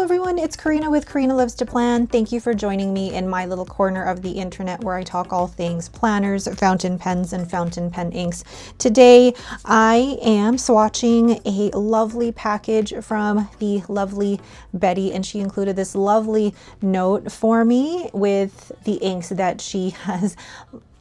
everyone, it's Karina with Karina Loves to Plan. Thank you for joining me in my little corner of the internet where I talk all things planners, fountain pens, and fountain pen inks. Today I am swatching a lovely package from the lovely Betty, and she included this lovely note for me with the inks that she has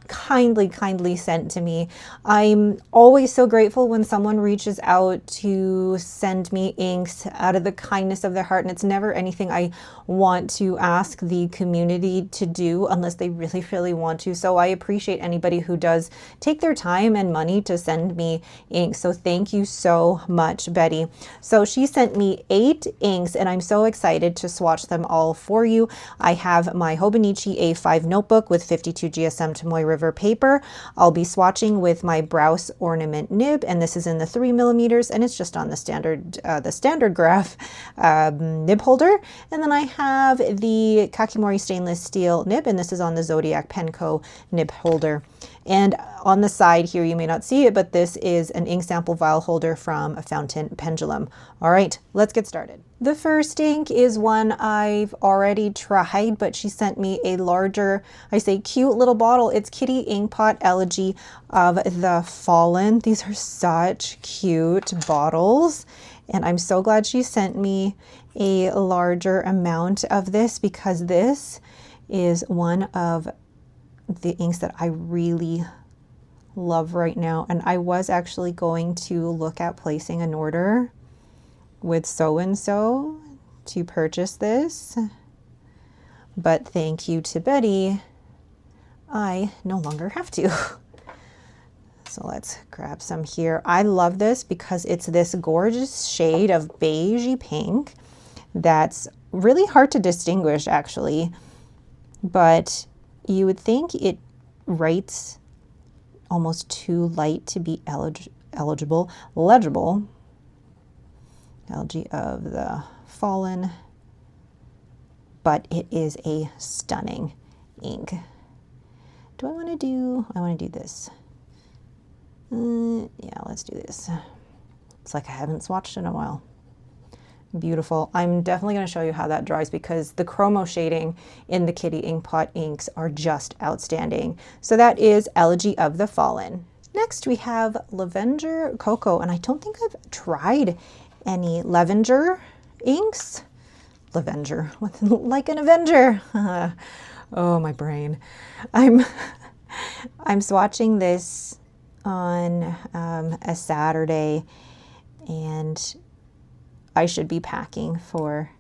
kindly sent to me. I'm always so grateful when someone reaches out to send me inks out of the kindness of their heart, and it's never anything I want to ask the community to do unless they really want to. So I appreciate anybody who does take their time and money to send me inks. So thank you so much, Betty. So she sent me 8 inks, and I'm so excited to swatch them all for you. I have my Hobonichi A5 notebook with 52 GSM Tomoe River paper. I'll be swatching with my Browse ornament nib, and this is in the 3mm, and it's just on the standard graph nib holder. And then I have the Kakimori stainless steel nib, and this is on the Zodiac Penco nib holder. And on the side here, you may not see it, but this is an ink sample vial holder from a fountain pendulum. All right, let's get started. The first ink is one I've already tried, but she sent me a larger, I say cute little bottle. It's Kitty Inkpot Elegy of the Fallen. These are such cute bottles, and I'm so glad she sent me a larger amount of this, because this is one of the inks that I really love right now. And I was actually going to look at placing an order with so-and-so to purchase this, but thank you to Betty, I no longer have to. So let's grab some here. I love this because it's this gorgeous shade of beigey pink that's really hard to distinguish actually, but you would think it rates almost too light to be legible. Elegy of the Fallen, but it is a stunning ink. Do I want to do this. Yeah, let's do this. It's like I haven't swatched in a while. Beautiful. I'm definitely going to show you how that dries because the chromo shading in the Kitty Inkpot inks are just outstanding. So that is Elegy of the Fallen. Next we have Lavender Cocoa, and I don't think I've tried any lavender inks. Lavender, like an Avenger. Oh, my brain. I'm swatching this on a Saturday, and I should be packing for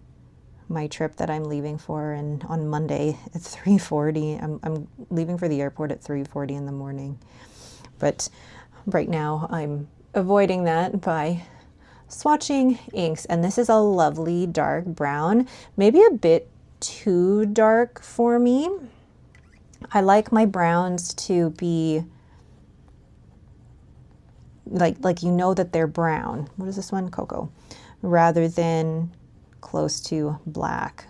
my trip that I'm leaving for, and on Monday at 3:40. I'm leaving for the airport at 3:40 in the morning. But right now I'm avoiding that by swatching inks, and this is a lovely dark brown, maybe a bit too dark for me. I like my browns to be like you know that they're brown. What is this one? Cocoa. Rather than close to black.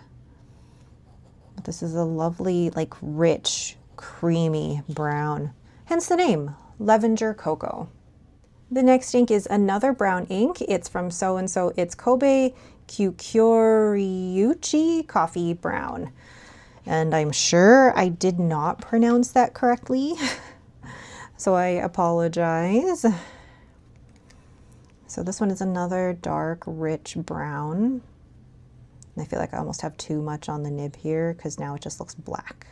But this is a lovely, like rich, creamy brown. Hence the name, Lavender Cocoa. The next ink is another brown ink. It's from so-and-so. It's Kobe Kyoryuchi Coffee Brown. And I'm sure I did not pronounce that correctly. So I apologize. So this one is another dark, rich brown. And I feel like I almost have too much on the nib here because now it just looks black.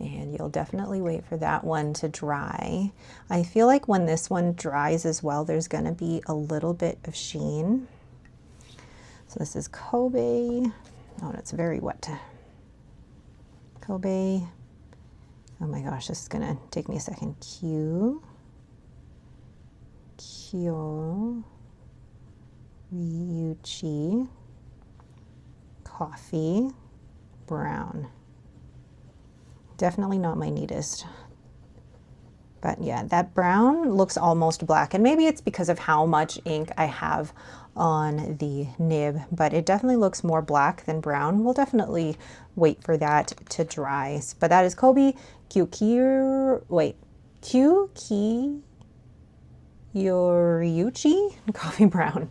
And you'll definitely wait for that one to dry. I feel like when this one dries as well, there's going to be a little bit of sheen. So this is Kobe. Oh, it's very wet. Kobe. Oh my gosh, this is going to take me a second. Kyoryuchi Coffee Brown. Definitely not my neatest. But yeah, that brown looks almost black, and maybe it's because of how much ink I have on the nib, but it definitely looks more black than brown. We'll definitely wait for that to dry. But that is Kobe Kyoryuchi Coffee Brown.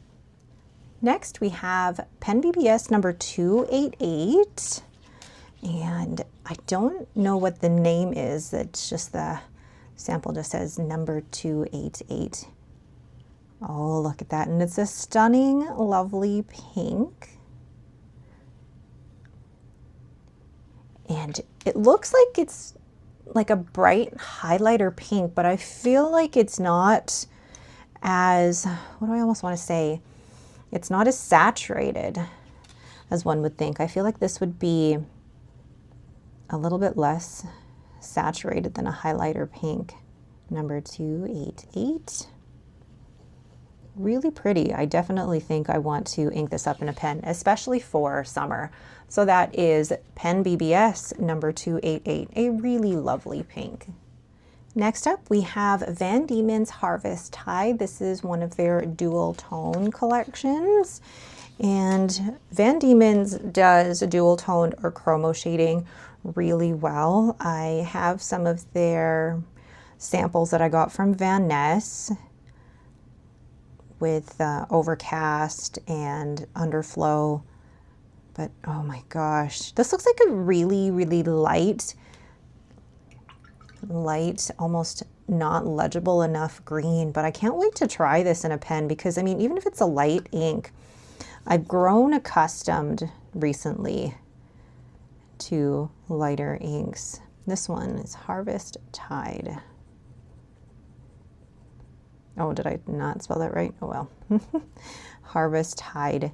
Next, we have Pen BBS number 288. And I don't know what the name is. It's just the sample just says number 288. Oh, look at that. And it's a stunning, lovely pink. And it looks like it's like a bright highlighter pink, but I feel like it's not as, what do I almost want to say? It's not as saturated as one would think. I feel like this would be a little bit less saturated than a highlighter pink. Number 288. Really pretty. I definitely think I want to ink this up in a pen, especially for summer. So that is Pen BBS number 288, a really lovely pink. Next up, we have Van Diemen's Harvest Tide. This is one of their dual tone collections. And Van Diemen's does dual toned or chromo shading really well. I have some of their samples that I got from Van Ness with Overcast and Underflow. But oh my gosh, this looks like a really, really light, almost not legible enough green, but I can't wait to try this in a pen because, I mean, even if it's a light ink, I've grown accustomed recently to lighter inks. This one is Harvest Tide. Oh, did I not spell that right? Oh well. Harvest Tide.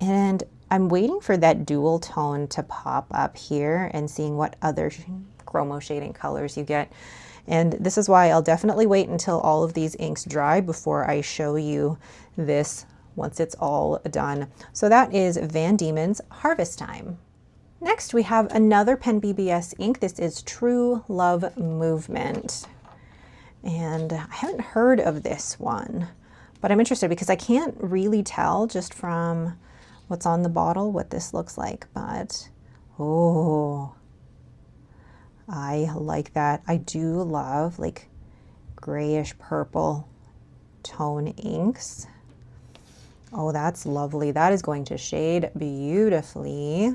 And I'm waiting for that dual tone to pop up here and seeing what other chromo shading colors you get. And this is why I'll definitely wait until all of these inks dry before I show you this once it's all done. So that is Van Diemen's Harvest Time. Next, we have another Pen BBS ink. This is True Love Movement. And I haven't heard of this one, but I'm interested because I can't really tell just from what's on the bottle what this looks like. But, oh, I like that. I do love like grayish purple tone inks. Oh, that's lovely. That is going to shade beautifully.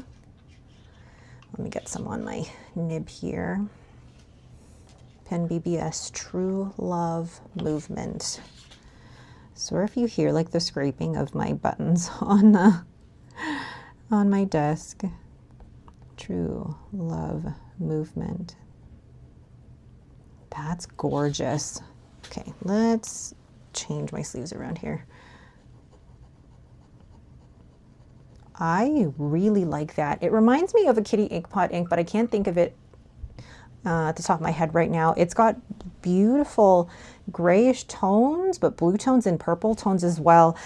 Let me get some on my nib here. Pen BBS True Love Movement. So if you hear like the scraping of my buttons on my desk, True Love Movement. That's gorgeous. Okay, let's change my sleeves around here. I really like that. It reminds me of a Kitty Inkpot ink, but I can't think of it at the top of my head right now. It's got beautiful grayish tones, but blue tones and purple tones as well.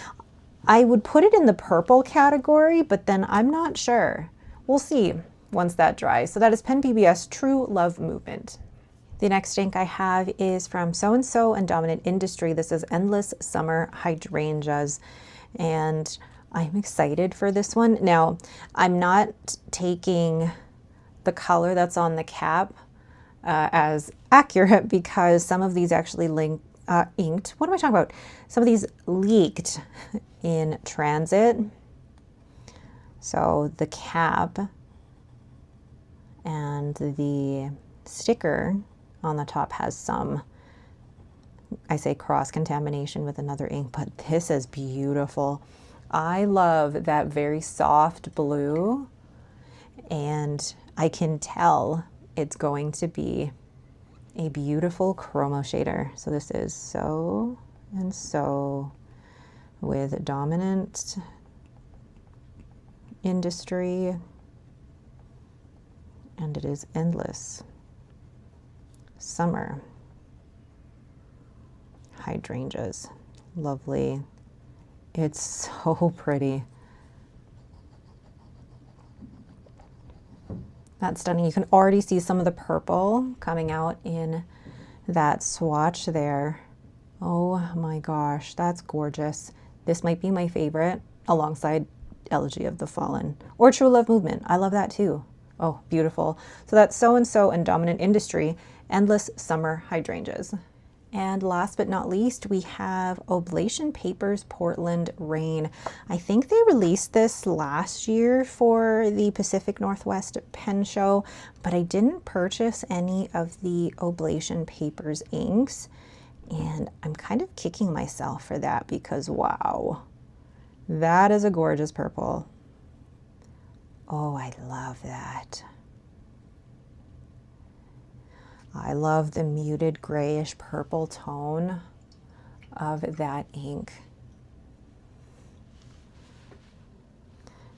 I would put it in the purple category, but then I'm not sure. We'll see once that dries. So that is Pen BBS True Love Movement. The next ink I have is from So and So and Dominant Industry. This is Endless Summer Hydrangeas. And I'm excited for this one. Now, I'm not taking the color that's on the cap as accurate because some of these actually inked. What am I talking about? Some of these leaked in transit. So the cap and the sticker on the top has some, I say cross-contamination with another ink, but this is beautiful. I love that very soft blue, and I can tell it's going to be a beautiful chromo shader. So this is So and So with Dominant Industry, and it is Endless Summer Hydrangeas. Lovely. It's so pretty. That's stunning. You can already see some of the purple coming out in that swatch there. Oh my gosh, that's gorgeous. This might be my favorite alongside Elegy of the Fallen or True Love Movement. I love that too. Oh, beautiful. So that's So and So and Dominant Industry, Endless Summer Hydrangeas. And last but not least, we have Oblation Papers Portland Rain. I think they released this last year for the Pacific Northwest Pen Show, but I didn't purchase any of the Oblation Papers inks. And I'm kind of kicking myself for that because wow, that is a gorgeous purple. Oh, I love that. I love the muted grayish purple tone of that ink.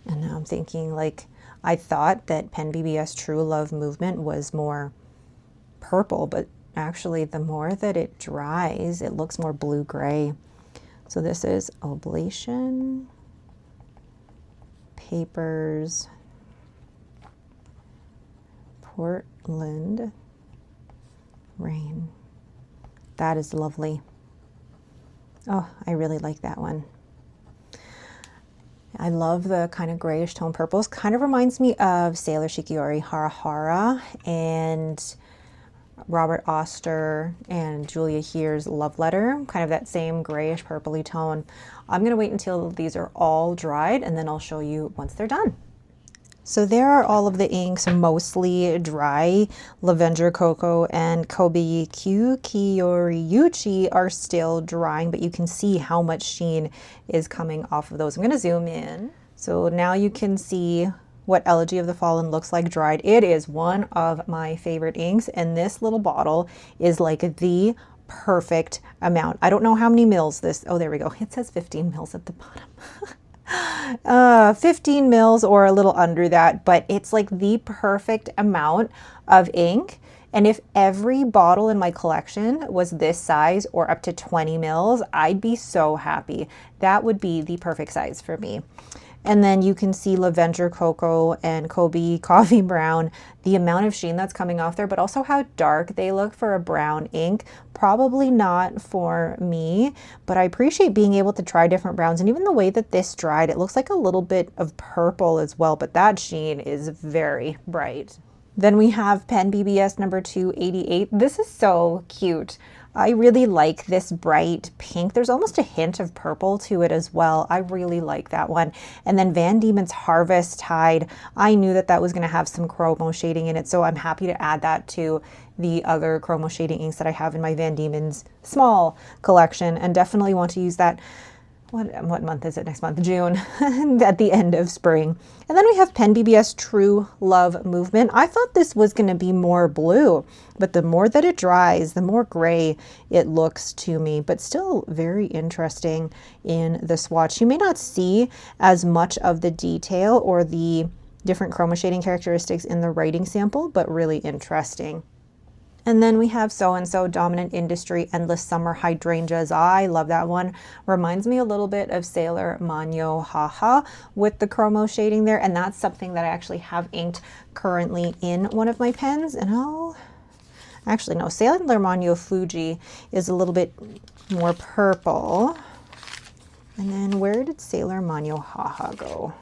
And now I'm thinking, like, I thought that Pen BBS True Love Movement was more purple, but actually the more that it dries, it looks more blue-gray. So this is Oblation Papers Portland Rain. That is lovely. Oh, I really like that one. I love the kind of grayish tone purples. Kind of reminds me of Sailor Shikiori Hara Hara and Robert Oster and Julia Here's Love Letter. Kind of that same grayish purpley tone. I'm going to wait until these are all dried and then I'll show you once they're done. So there are all of the inks, mostly dry. Lavender Cocoa and Kobe Kyoriyuchi are still drying, but you can see how much sheen is coming off of those. I'm going to zoom in. So now you can see what Elegy of the Fallen looks like dried. It is one of my favorite inks, and this little bottle is like the perfect amount. I don't know how many mils this, oh, there we go. It says 15 mils at the bottom. 15 mils or a little under that, but it's like the perfect amount of ink. And if every bottle in my collection was this size or up to 20 mils, I'd be so happy. That would be the perfect size for me. And then you can see Lavender Cocoa and Kobe Coffee Brown, the amount of sheen that's coming off there, but also how dark they look for a brown ink. Probably not for me, but I appreciate being able to try different browns. And even the way that this dried, it looks like a little bit of purple as well, but that sheen is very bright. Then we have Pen BBS number 288. This is so cute. I really like this bright pink. There's almost a hint of purple to it as well. I really like that one. And then Van Diemen's Harvest Tide. I knew that that was going to have some chromo shading in it, so I'm happy to add that to the other chromo shading inks that I have in my Van Diemen's small collection, and definitely want to use that. What month is it? Next month, June, at the end of spring. And then we have Pen BBS True Love Movement. I thought this was going to be more blue, but the more that it dries, the more gray it looks to me, but still very interesting in the swatch. You may not see as much of the detail or the different chroma shading characteristics in the writing sample, but really interesting. And then we have So and So Dominant Industry Endless Summer Hydrangeas. I love that one. Reminds me a little bit of Sailor Manyo Haha with the chromo shading there. And that's something that I actually have inked currently in one of my pens. And actually no, Sailor Manyo Fuji is a little bit more purple. And then where did Sailor Manyo Haha go?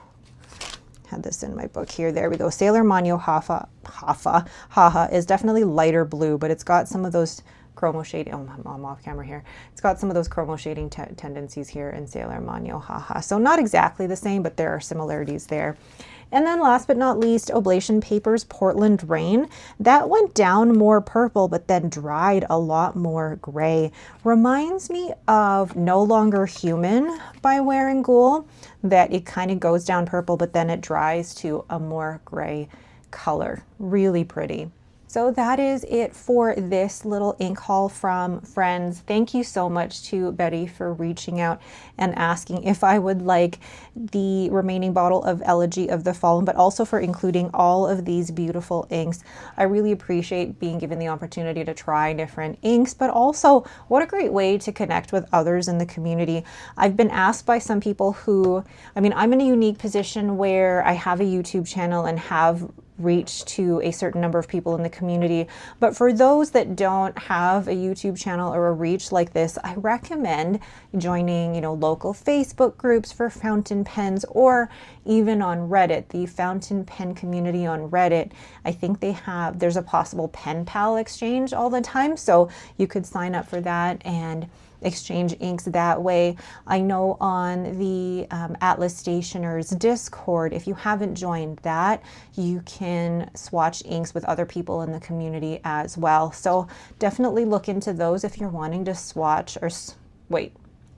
Had this in my book here. There we go. Sailor Manyo Haha is definitely lighter blue, but it's got some of those chromo shading. Oh, I'm off camera here. It's got some of those chromo shading tendencies here in Sailor Manyo Haha. So not exactly the same, but there are similarities there. And then last but not least, Oblation Papers Portland Rain. That went down more purple, but then dried a lot more gray. Reminds me of No Longer Human by Wearing Ghoul, that it kind of goes down purple, but then it dries to a more gray color. Really pretty. So that is it for this little ink haul from friends. Thank you so much to Betty for reaching out and asking if I would like the remaining bottle of Elegy of the Fallen, but also for including all of these beautiful inks. I really appreciate being given the opportunity to try different inks, but also what a great way to connect with others in the community. I've been asked by some people who, I'm in a unique position where I have a YouTube channel and have reach to a certain number of people in the community. But for those that don't have a YouTube channel or a reach like this, I recommend joining, local Facebook groups for fountain pens, or even on Reddit, the fountain pen community on Reddit. I think there's a possible pen pal exchange all the time, so you could sign up for that and exchange inks that way. I know on the Atlas Stationers Discord, if you haven't joined that, you can swatch inks with other people in the community as well. So definitely look into those if you're wanting to swatch or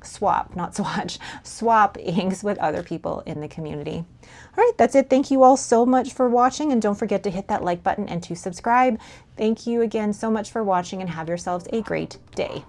swap, not swatch, swap inks with other people in the community. All right, that's it. Thank you all so much for watching, and don't forget to hit that like button and to subscribe. Thank you again so much for watching, and have yourselves a great day.